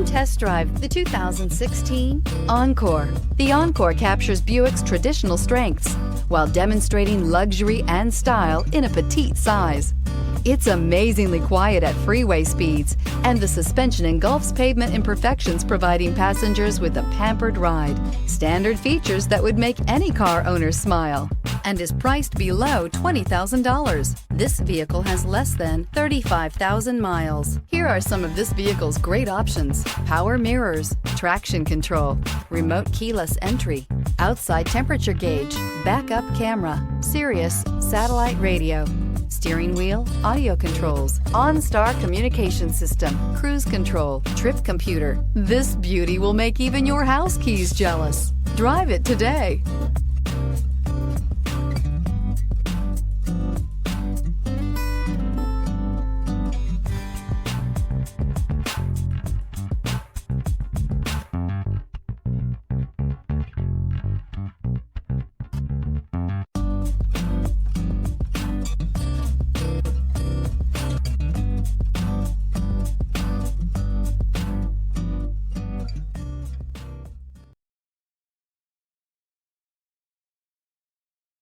test drive the 2016 Encore. The Encore captures Buick's traditional strengths while demonstrating luxury and style in a petite size. It's amazingly quiet at freeway speeds, and the suspension engulfs pavement imperfections, providing passengers with a pampered ride. Standard features that would make any car owner smile, and is priced below $20,000. This vehicle has less than 35,000 miles. Here are some of this vehicle's great options: power mirrors, traction control, remote keyless entry, outside temperature gauge, backup camera, Sirius satellite radio, steering wheel audio controls, OnStar Communication System, cruise control, trip computer. This beauty will make even your house keys jealous. Drive it today.